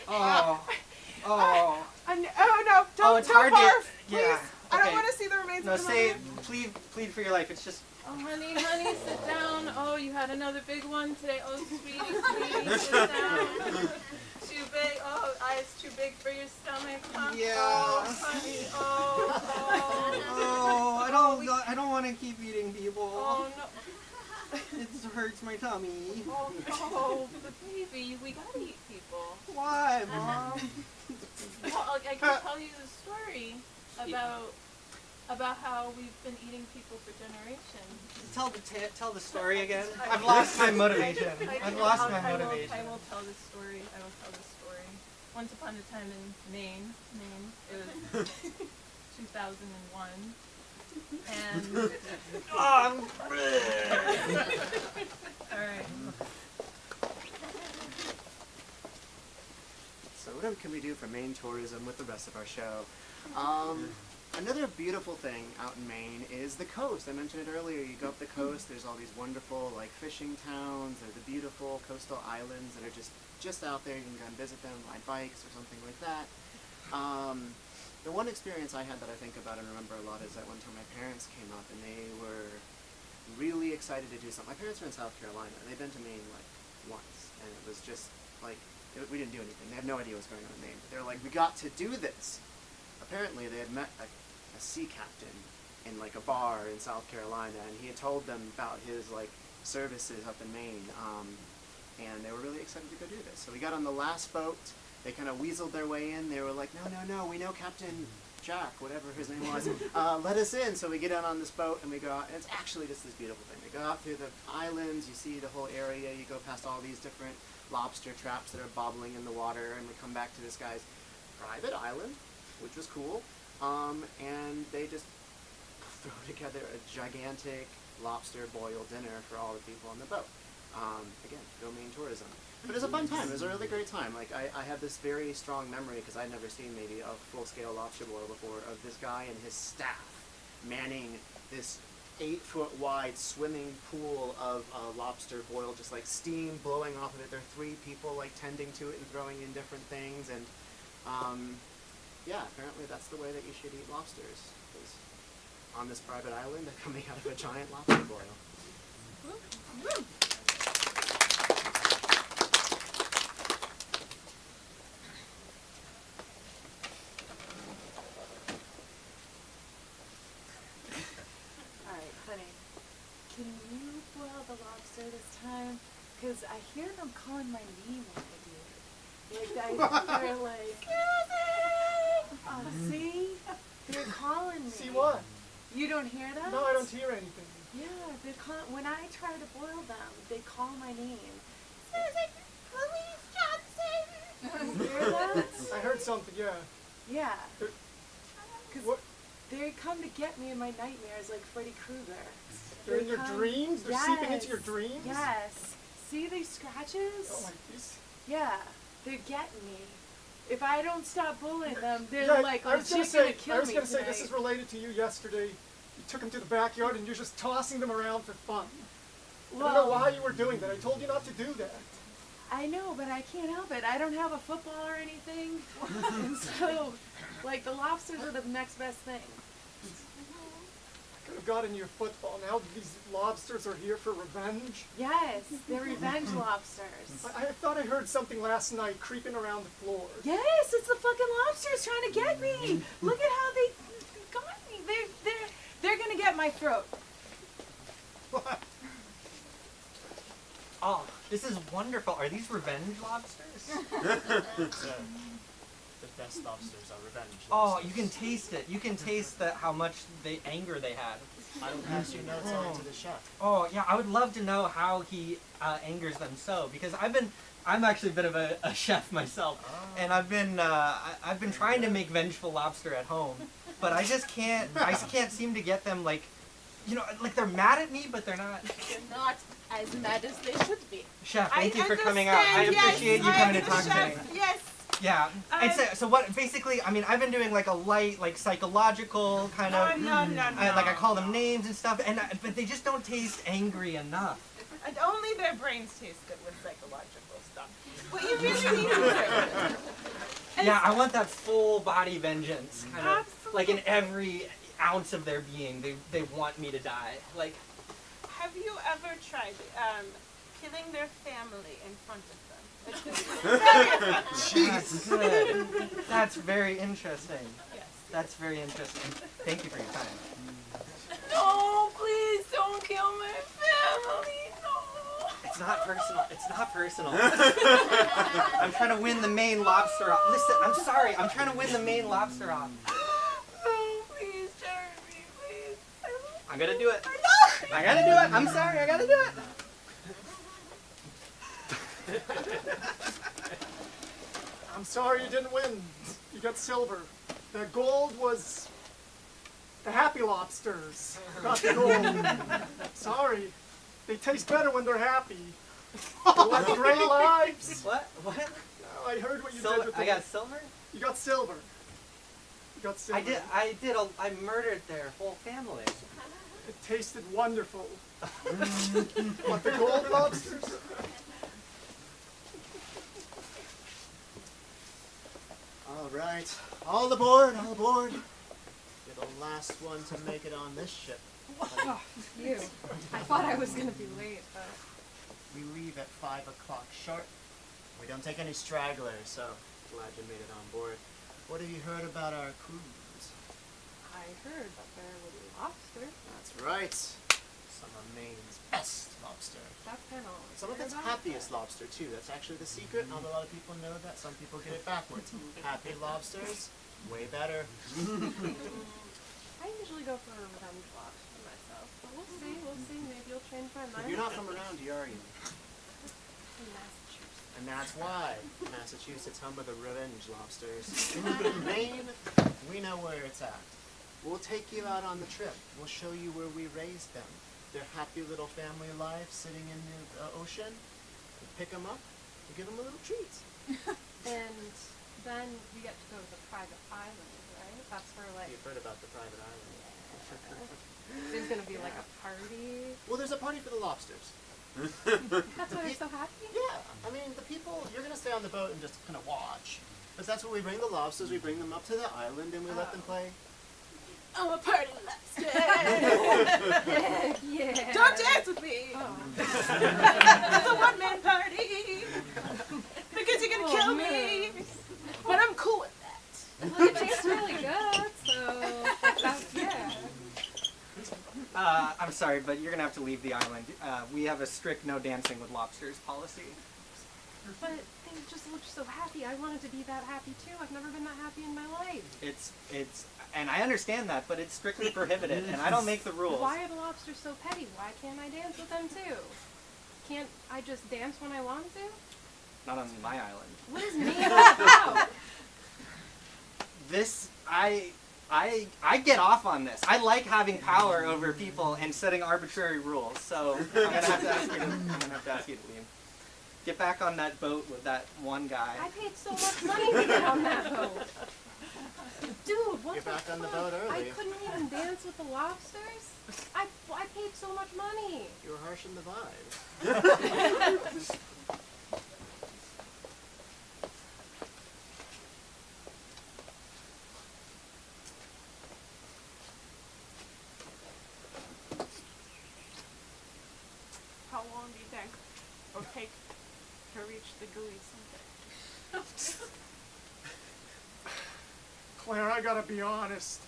Oh, Oh no! Don't, it's don't hard to- barf, please. yeah, I don't okay. want to see the remains no, of the say, mother. plead for your life. It's just. Oh, honey, sit down. Oh, you had another big one today. Oh, sweetie, sit down. Too big. Oh, it's too big for your stomach, huh? Yeah. Oh, honey. Oh. I don't want to keep eating people. Oh, no. It hurts my tummy. Oh, no. But baby, we gotta eat people. Why, Mom? Well, I can tell you the story about how we've been eating people for generations. Tell the story again. I've lost my motivation. I've lost my I motivation. will tell this story. Once upon a time in Maine, it was 2001, and all right. So what can we do for Maine tourism with the rest of our show? Another beautiful thing out in Maine is the coast. I mentioned it earlier. You go up the coast, there's all these wonderful like fishing towns. There's the beautiful coastal islands that are just out there. You can go and visit them, ride bikes or something like that. The one experience I had that I think about and remember a lot is that one time my parents came up and they were really excited to do something. My parents are in South Carolina. They've been to Maine like once, and it was just like we didn't do anything. They have no idea what's going on in Maine. But they're like, we got to do this. Apparently, they had met a sea captain in like a bar in South Carolina, and he had told them about his like services up in Maine, and they were really excited to go do this. So we got on the last boat. They kind of weaseled their way in. They were like, no, we know Captain Jack, whatever his name was, let us in. So we get in on this boat and we go out, and it's actually just this beautiful thing. We go out through the islands, you see the whole area, you go past all these different lobster traps that are bobbling in the water, and we come back to this guy's private island, which was cool, and they just throw together a gigantic lobster boil dinner for all the people on the boat. Again, go Maine tourism. But it was a fun time. It was a really great time. Like I have this very strong memory because I'd never seen maybe a full-scale lobster boil before of this guy and his staff manning this 8-foot wide swimming pool of lobster boil, just like steam blowing off of it. There are 3 people like tending to it and throwing in different things. And yeah, apparently that's the way that you should eat lobsters. Is on this private island, they're coming out of a giant lobster boil. Can you boil the lobster this time? Because I hear them calling my name when I do it. Like, they're like, oh, see? They're calling me. See what? You don't hear that? No, I don't hear anything. Yeah, they're when I try to boil them, they call my name. Susan, Police Johnson! You hear that? I heard something, yeah. Yeah. They're- Because What? they come to get me in my nightmares like Freddy Krueger. They're in your dreams? They're seeping into your dreams? Yes. See these scratches? Oh my goodness. Yeah, they're getting me. If I don't stop bullying them, they're Yeah, like, I oh, was gonna she's gonna say, kill I was me gonna say tonight. this is related to you yesterday. You took them to the backyard and you're just tossing them around for fun. I don't know why you were doing that. I told you not to do that. I know, but I can't help it. I don't have a football or anything. And so, like, the lobsters are the next best thing. Could have gotten your football. Now these lobsters are here for revenge. Yes, they're revenge lobsters. I thought I heard something last night creeping around the floor. Yes, it's the fucking lobsters trying to get me. Look at how they got me. They're gonna get my throat. What? Oh, this is wonderful. Are these revenge lobsters? The best lobsters are revenge Oh, lobsters. you can taste it. You can taste how much anger they had. I will pass your notes on to the chef. Oh yeah, I would love to know how he angers them so, because I'm actually a bit of a chef myself, and I've been trying to make vengeful lobster at home, but I just can't seem to get them like they're mad at me, but they're not. They're not as mad as they should be. Chef, thank you for coming out. I appreciate you coming to talk to me. Yes. Yeah, and so what? Basically, I mean, I've been doing like a light, like psychological kind of. No. Like I call them names and stuff, but they just don't taste angry enough. And only their brains taste good with psychological stuff. What you really need to do. Yeah, I want that full body vengeance, kind of like in Absolutely. every ounce of their being. They want me to die. Like, Have you ever tried killing their family in front of them? that's good. That's very interesting. Yes. That's very interesting. Thank you for your time. No, please don't kill my family. No. It's not personal. It's not personal. I'm trying to win the Maine lobster off. Listen, I'm sorry. I'm trying to win the Maine lobster off. Oh, please, Jeremy, please. I'm gonna do it. I gotta do it. I'm sorry. I gotta do it. I'm sorry you didn't win. You got silver. The gold was the happy lobsters. Got the gold. Sorry. They taste better when they're happy. They live great lives. What? What? No, I heard what you did Silver. with I the... got silver. You got silver. got silly. I murdered their whole family. It tasted wonderful. But the gold lobsters? All right, all aboard, all aboard. You're the last one to make it on this ship. Oh, you. I thought I was gonna be late, but. We leave at 5 o'clock sharp. We don't take any stragglers, so glad you made it on board. What have you heard about our cruise? I heard that there was lobster. That's right. Some of Maine's best lobster. That's kind of. Some of its happiest lobster, too. That's actually the secret. Not a lot of people know that. Some people get it backwards. Happy lobsters, way better. I usually go for a revenge lobster myself, but we'll see. We'll see. Maybe you'll change my mind. You're not from around here, are you? In Massachusetts. And that's why Massachusetts home of the revenge lobsters. Maine, we know where it's at. We'll take you out on the trip. We'll show you where we raised them. Their happy little family life sitting in the ocean. We pick them up and give them a little treat. And then we get to go to the private island, right? That's where like You've heard about the private island. there's gonna be like a party. Well, there's a party for the lobsters. That's why they're so happy. Yeah, I mean, the people, you're going to stay on the boat and just kind of watch. But that's where we bring the lobsters, we bring them up to the island and we let them play. I'm a party lobster. Yeah. Don't dance with me. Oh. It's a one-man party. Because you're gonna kill me. But I'm cool with that. Well, it tastes really good, so that's, yeah. I'm sorry, but you're gonna have to leave the island. We have a strict no dancing with lobsters policy. But they just looked so happy. I wanted to be that happy too. I've never been that happy in my life. It's, and I understand that, but it's strictly prohibited, and I don't make the rules. Why are the lobsters so petty? Why can't I dance with them too? Can't I just dance when I want to? Not on my island. What is me about? This, I get off on this. I like having power over people and setting arbitrary rules. So I'm gonna have to ask you to leave. Get back on that boat with that one guy. I paid so much money to get on that boat. Dude, what Get the back on the fuck? boat early. I couldn't even dance with the lobsters. I paid so much money. You were harsh in the vibe. How long do you think it'll take to reach the gooey someday? Claire, I gotta be honest.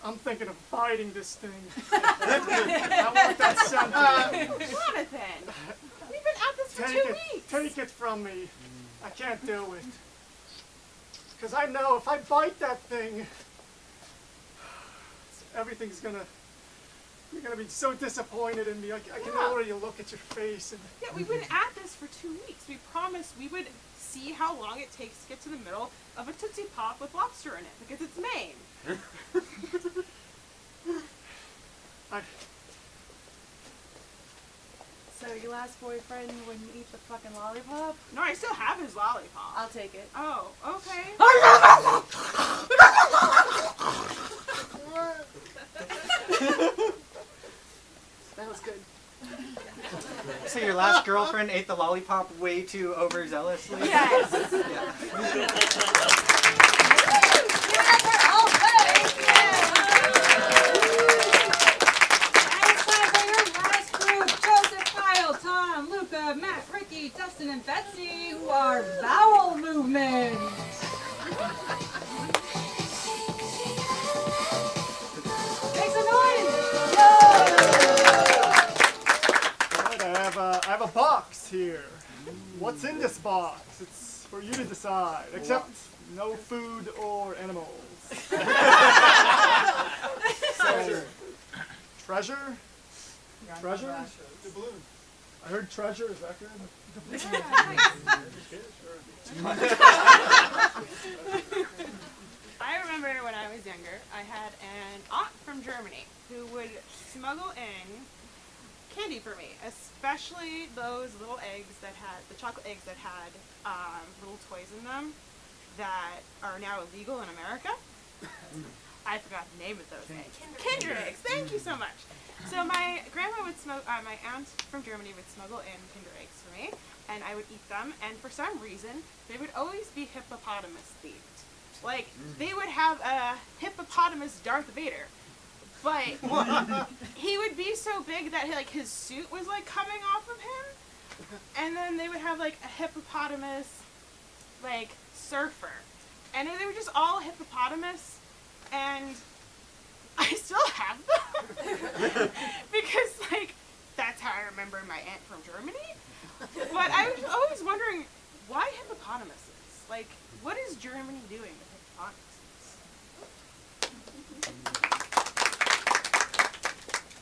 I'm thinking of biting this thing. I want that something. Jonathan, we've been at this for 2 weeks. Take it from me. I can't do it. Because I know if I bite that thing, everything's gonna... You're gonna be so disappointed in me. I can already look at your face. And Yeah, we've been at this for 2 weeks. We promised we would see how long it takes to get to the middle of a Tootsie Pop with lobster in it, because it's Maine. So your last boyfriend wouldn't eat the fucking lollipop? No, I still have his lollipop. I'll take it. Oh, okay. That was good. So your last girlfriend ate the lollipop way too overzealously? Yes. Tom, Luca, Matt, Ricky, Dustin, and Betsy, who are bowel movement. Make some noise! Alright, I have a box here. What's in this box? It's for you to decide. Except no food or animals. So, treasure? Treasure? I heard treasure, is that good? I remember when I was younger, I had an aunt from Germany who would smuggle in candy for me, especially those little eggs that had, the chocolate eggs that had little toys in them that are now illegal in America. I forgot the name of those eggs. Kinder eggs. Thank you so much. So my grandma would my aunt from Germany would smuggle in Kinder eggs for me, and I would eat them. And for some reason, they would always be hippopotamus themed. Like they would have a hippopotamus Darth Vader, but he would be so big that his suit was like coming off of him, and then they would have like a hippopotamus like surfer, and they were just all hippopotamus, and I still have them because like that's how I remember my aunt from Germany. But I was always wondering why hippopotamuses? Like, what is Germany doing with hippopotamuses?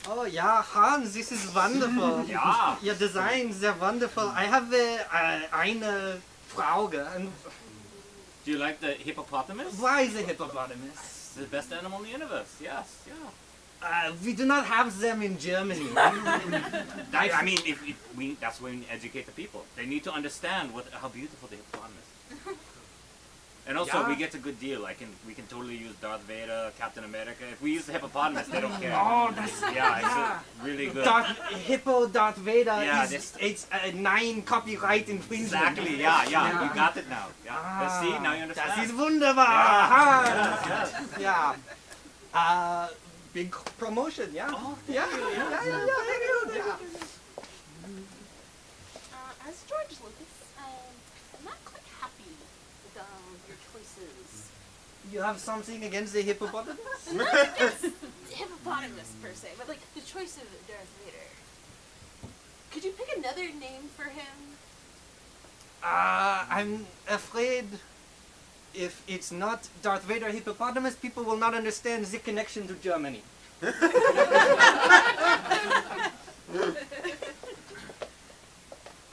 Oh yeah, Hans, this is wonderful. Yeah. Your designs are wonderful. I have eine Frage. Do you like the hippopotamus? Why is a hippopotamus? It's the best animal in the universe. Yes, yeah. We do not have them in Germany. I mean, if we, that's when we educate the people. They need to understand how beautiful the hippopotamus is. And also, we get a good deal. We can totally use Darth Vader, Captain America. If we use the hippopotamus, they don't care. Oh, that's it's really good. Darth Vader Yeah, it's 9 copyright infringement. Exactly. Yeah. You got it now. Yeah. See, now you understand. Das ist wunderbar. Yeah. Hans. Yeah. Big promotion. Yeah. Oh, yeah. As George Lucas, I'm not quite happy with your choices. You have something against the hippopotamus? Not against the hippopotamus per se, but like the choice of Darth Vader. Could you pick another name for him? I'm afraid if it's not Darth Vader hippopotamus, people will not understand the connection to Germany. I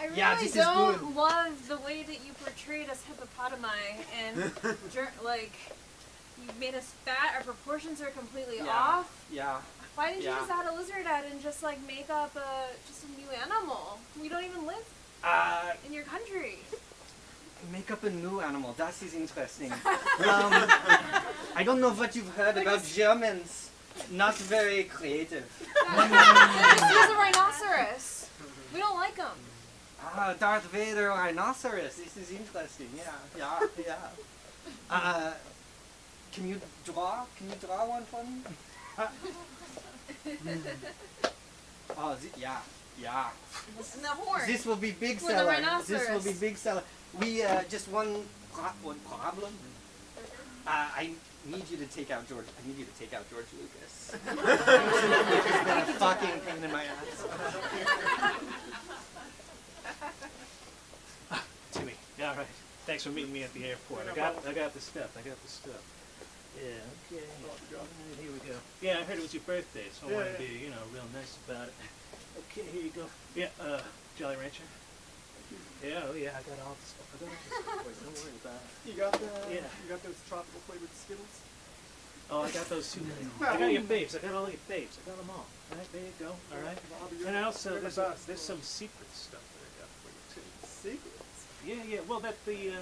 really Yeah, this is don't good. love the way that you portrayed us hippopotami, and like you made us fat. Our proportions are completely off. Yeah. Why didn't you Yeah. just add a lizard out and just like make up just a new animal? We don't even live in your country. Make up a new animal. That is interesting. I don't know what you've heard about Germans. Not very creative. Just use a rhinoceros. We don't like them. Darth Vader rhinoceros. This is interesting. Yeah. Can you draw? Can you draw one for me? Oh, yeah. And the horn. This will be big For the seller. rhinoceros. This will be big seller. We just one problem. I need you to take out George. I need you to take out George Lucas. He's been a fucking pain in my ass. Timmy. Yeah, all right. Thanks for meeting me at the airport. I got the stuff. Yeah, okay. Alright, here we go. Yeah, I heard it was your birthday, so I wanted to be, real nice about it. Okay, here you go. Yeah, Jolly Rancher. Yeah, I got all the stuff. Wait, don't worry about it. You got the? Yeah. You got those tropical flavored Skittles? Oh, I got those too. I got your faves. I got all your faves. I got them all. All right, there you go. All right. And also, there's some secret stuff that I got for you too. Secrets? Yeah. Well, that the You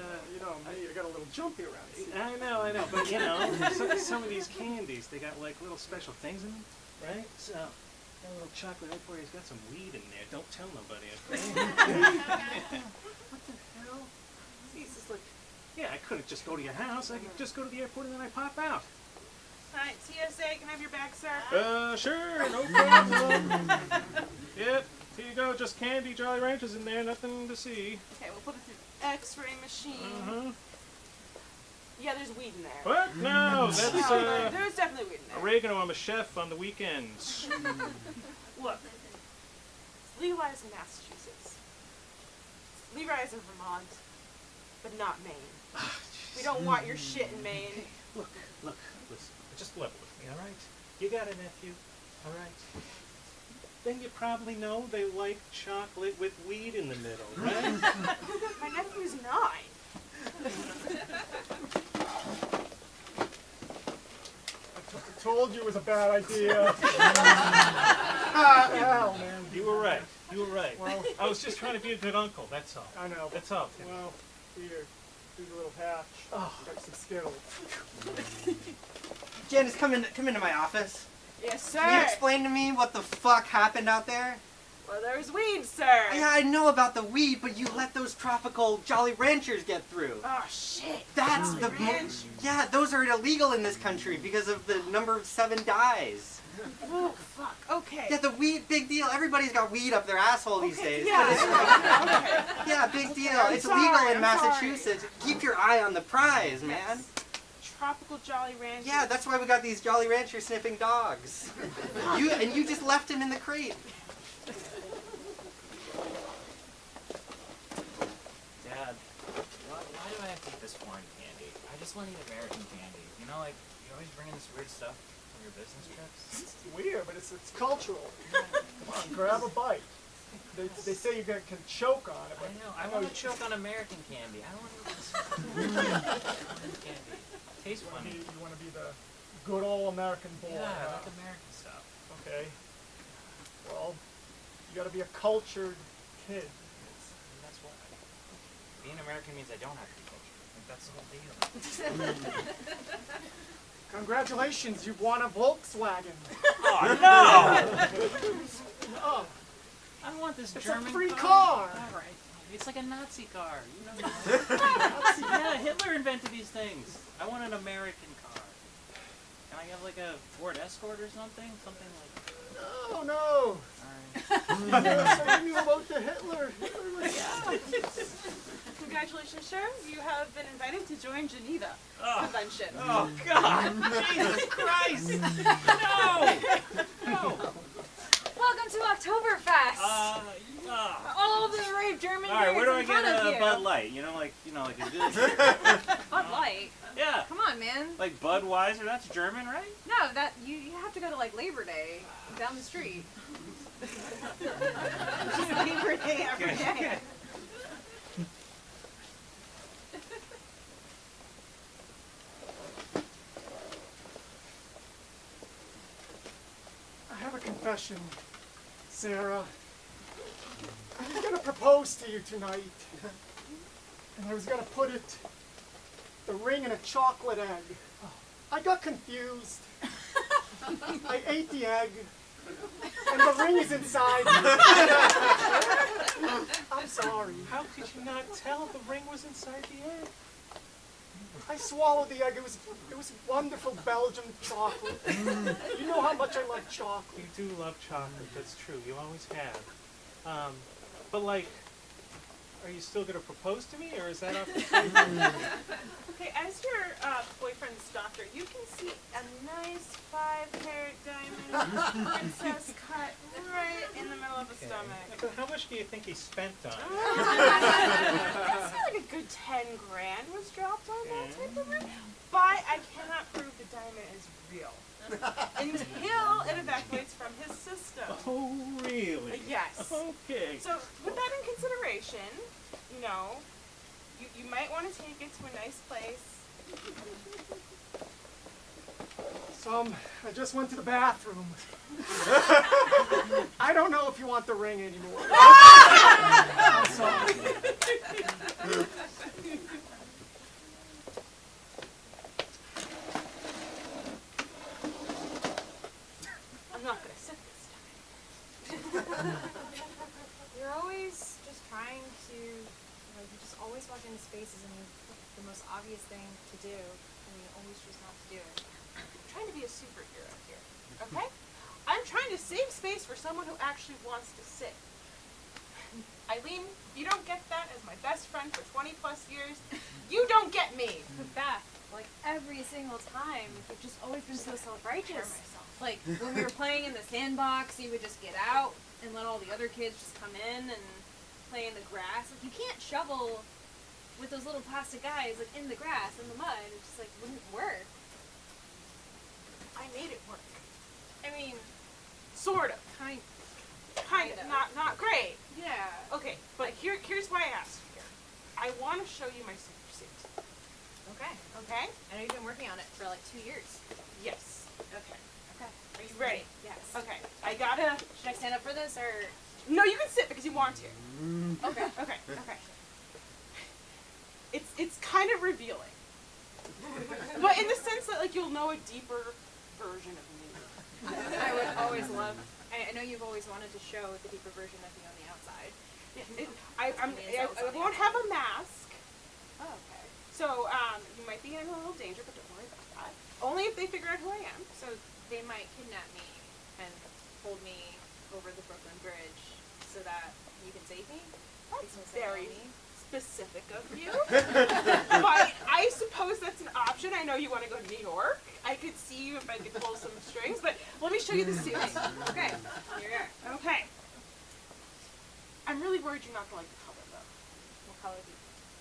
know me, I got a little jumpy around here. I know. But some of these candies, they got like little special things in them, right? So, got a little chocolate right where he's got some weed in there. Don't tell nobody. Okay? What the hell? He's just like, yeah, I couldn't just go to your house. I could just go to the airport and then I pop out. Alright, TSA, can I have your bag, sir? Sure, no problem. Yep, here you go. Just candy, Jolly Ranchers in there. Nothing to see. Okay, we'll put it through the X-ray machine. Uh-huh. Yeah, there's weed in there. What? No, that's There's definitely weed in there. oregano. I'm a chef on the weekends. Look, it's legalized in Massachusetts. It's legalized in Vermont, but not Maine. We don't want your shit in Maine. Look, listen. Just level with me, all right? You got a nephew, all right? Then you probably know they like chocolate with weed in the middle, right? My nephew's 9. I told you it was a bad idea. Hell, man. You were right. Well, I was just trying to be a good uncle, that's all. I know. That's all. Well, here, do the little patch. Oh. Got some Skittles. Janice, come into my office. Yes, sir. Can you explain to me what the fuck happened out there? Well, there's weeds, sir. Yeah, I know about the weed, but you let those tropical Jolly Ranchers get through. Oh, shit. That's Jolly the Ranch. Yeah, those are illegal in this country because of the number 7 dyes. Oh, fuck. Okay. Yeah, the weed, big deal. Everybody's got weed up their asshole these days. Yeah. But yeah, big deal. I'm It's sorry, legal in I'm Massachusetts. Keep your eye on the prize, man. Tropical Jolly Ranch. Yeah, that's why we got these Jolly Rancher sniffing dogs. You just left him in the crate. Dad, why do I have to eat this foreign candy? I just want to eat American candy. You know, like, you always bring in this weird stuff from your business trips. It's weird, but it's cultural. Come on, grab a bite. They say you can choke on it, but I know. I want to choke on American candy. I don't want to eat this foreign candy. Tastes funny. You want to be the good old American boy. Yeah, I huh? like American stuff. Okay. Well, you got to be a cultured kid. And that's why. Being American means I don't have to be cultured. I think that's the whole deal. Congratulations, you've won a Volkswagen. Oh, no! Oh, I don't want this it's German a free car. car. All right. It's like a Nazi car. You know that. Yeah, Hitler invented these things. I want an American car. Can I have like a Ford Escort or something? Something like No, no. Alright. I knew about the Hitler. Hitler was... Congratulations, sir. You have been invited to join Geneva Convention. Oh, God! Jesus Christ! No! Welcome to Oktoberfest. All the brave German All right, where do I beers in get front of a you. Bud Light? You know, like a good. Bud Light. Yeah. Come on, man. Like Budweiser, that's German, right? No, that you have to go to like Labor Day down the street. Just Labor Day every day. I have a confession, Sarah. I was gonna propose to you tonight, and I was gonna put the ring in a chocolate egg. I got confused. I ate the egg, and the ring is inside. I'm sorry. How could you not tell the ring was inside the egg? I swallowed the egg. It was wonderful Belgian chocolate. You know how much I love chocolate. You do love chocolate, that's true. You always have. But like, are you still gonna propose to me, or is that off the table? Okay, as your boyfriend's doctor, you can see a nice 5-carat diamond princess cut right in the middle of the stomach. But how much do you think he spent on it? I'd say like a good 10 grand was dropped on that type of ring. But I cannot prove the diamond is real until it evacuates from his system. Oh, really? Yes. Okay. So with that in consideration, you know, you might want to take it to a nice place. I just went to the bathroom. I don't know if you want the ring anymore. I'm sorry. I'm not gonna sit this time. You're always just trying to, you just always walk into spaces and you pick the most obvious thing to do, and you always choose not to do it. I'm trying to be a superhero here, okay? I'm trying to save space for someone who actually wants to sit. Eileen, you don't get that as my best friend for 20 plus years. You don't get me. But Beth, like every single time, you've just always been so self-righteous. Like when we were playing in the sandbox, you would just get out and let all the other kids just come in and play in the grass. Like you can't shovel with those little plastic guys like in the grass in the mud. It just like wouldn't work. I made it work. I mean, Sort of. kind Kind of. Not great. yeah. Okay, but here's why I asked you here. I want to show you my super suit. Okay. Okay? I know you've been working on it for like 2 years. Yes. Okay. Okay. Are you ready? Yes. Okay. I gotta. Should I stand up for this or? No, you can sit because you want to. Okay. Okay. Okay. It's kind of revealing. But in the sense that like you'll know a deeper version of me. I would always love. I know you've always wanted to show the deeper version of you on the outside. I won't have a mask. Oh, okay. So you might be in a little danger, but don't worry about that. Only if they figure out who I am. So they might kidnap me and hold me over the Brooklyn Bridge so that you can save me? That's Because they very know me? specific of you. But I suppose that's an option. I know you want to go to New York. I could see you if I could pull some strings, but let me show you the suit. Okay, here you are. Okay. I'm really worried you're not going to like the color, though. What color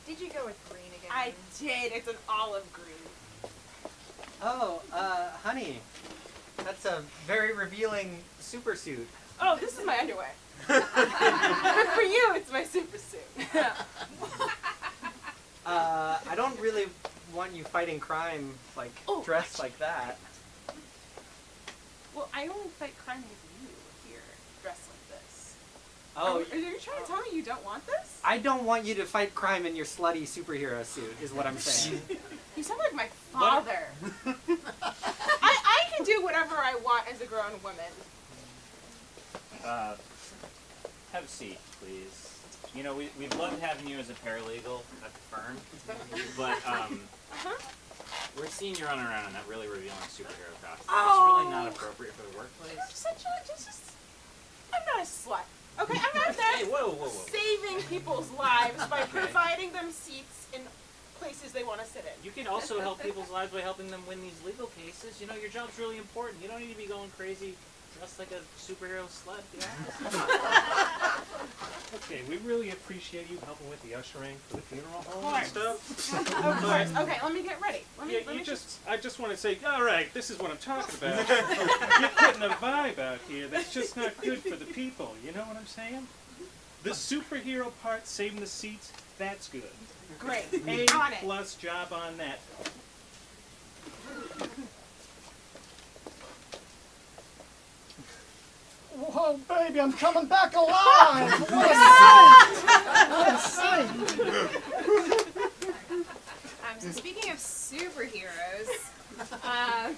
did you go with green again? I did. It's an olive green. Oh, honey, that's a very revealing super suit. Oh, this is my underwear. But for you, it's my super suit. I don't really want you fighting crime, like, dressed like that. Well, I only fight crime with you here, dressed like this. Oh, Are you trying to tell me you don't want this? I don't want you to fight crime in your slutty superhero suit, is what I'm saying. You sound like my father. I can do whatever I want as a grown woman. Have a seat, please. You know, we've loved having you as a paralegal at the firm, but we're seeing you running around in that really revealing superhero costume. Oh. It's really not appropriate for the workplace. I'm not a slut. Okay, I'm not there Hey, whoa. saving people's lives by providing them seats in places they want to sit in. You can also help people's lives by helping them win these legal cases. You know, your job's really important. You don't need to be going crazy dressed like a superhero slut. Okay, we really appreciate you helping with the ushering for the funeral home Of and course. stuff. Of course. Okay, let me get ready. I just want to say, all right, this is what I'm talking about. You're putting a vibe out here that's just not good for the people. You know what I'm saying? The superhero part, saving the seats, that's good. Great. A On it. plus job on that. Whoa, baby, I'm coming back alive! What a sight! What a sight! So speaking of superheroes, I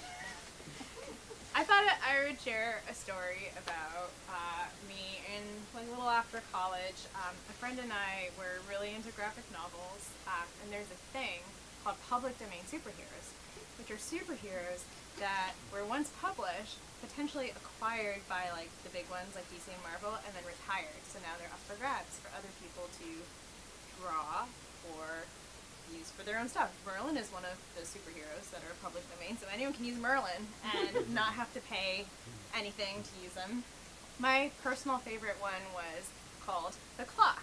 thought I would share a story about me in like a little after college. A friend and I were really into graphic novels, and there's a thing called public domain superheroes, which are superheroes that were once published, potentially acquired by like the big ones like DC and Marvel, and then retired. So now they're up for grabs for other people to draw or use for their own stuff. Merlin is one of the superheroes that are public domain, so anyone can use Merlin and not have to pay anything to use them. My personal favorite one was called The Clock,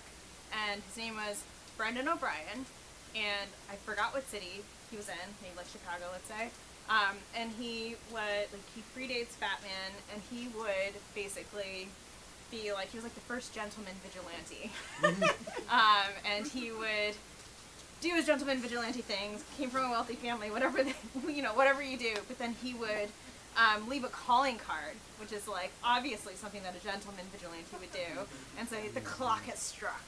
and his name was Brendan O'Brien, and I forgot what city he was in, maybe like Chicago, let's say. And he predates Batman, and he would basically be like, he was like the first gentleman vigilante. And he would do his gentleman vigilante things, came from a wealthy family, whatever whatever you do, but then he would leave a calling card, which is like obviously something that a gentleman vigilante would do, and say, the clock has struck.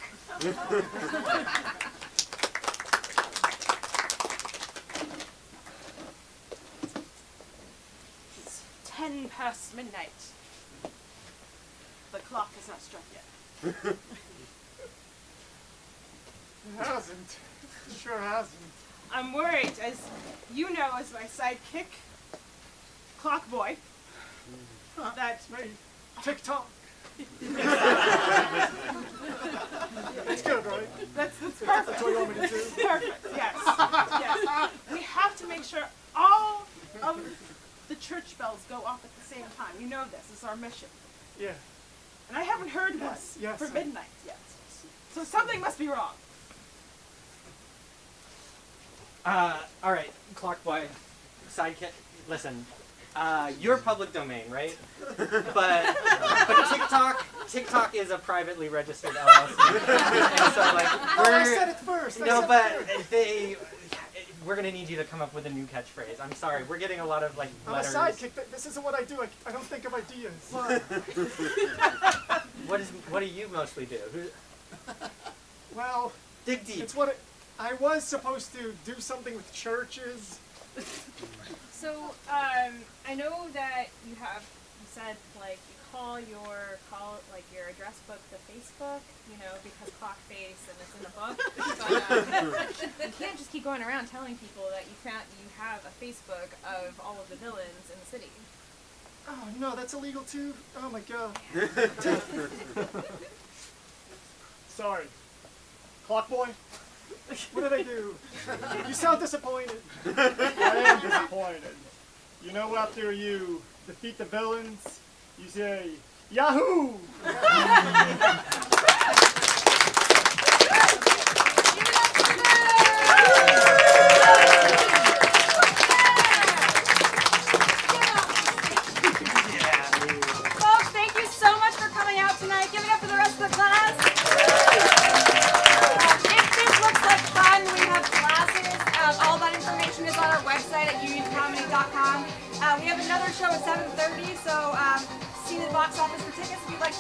It's 10 past midnight. The clock has not struck yet. It hasn't. It sure hasn't. I'm worried, as you know, as my sidekick, Clock Boy, that me, TikTok. That's good, right? That's perfect. That's what you want me to do? Perfect. Yes. Yes. We have to make sure all of the church bells go off at the same time. You know this. It's our mission. Yeah. And I haven't heard this Yes, for midnight yet. So something must be wrong. Alright, Clockboy, sidekick, listen, you're public domain, right? But TikTok is a privately registered LLC. And so, like, I said it first. we're gonna need you to come up with a new catchphrase. I'm sorry, we're getting a lot of, like, I'm letters. a sidekick. This isn't what I do. I don't think of ideas. What do you mostly do? Well, dig deep. It's what I was supposed to do something with churches. So, I know that you said, like, you call your address book the Facebook, you know, because clock face and it's in a book. But you can't just keep going around telling people that you have a Facebook of all of the villains in the city. Oh no, that's illegal too. Oh my god. Sorry. Clock boy? What did I do? You sound disappointed. I am disappointed. You know, after you defeat the villains, you say, Yahoo! Folks, thank you so much for coming out tonight. Give it up for the rest of the class. If this looks like fun, we have classes. All that information is on our website at unioncomedy.com. We have another show at 7:30, so see the box office for tickets if you'd like to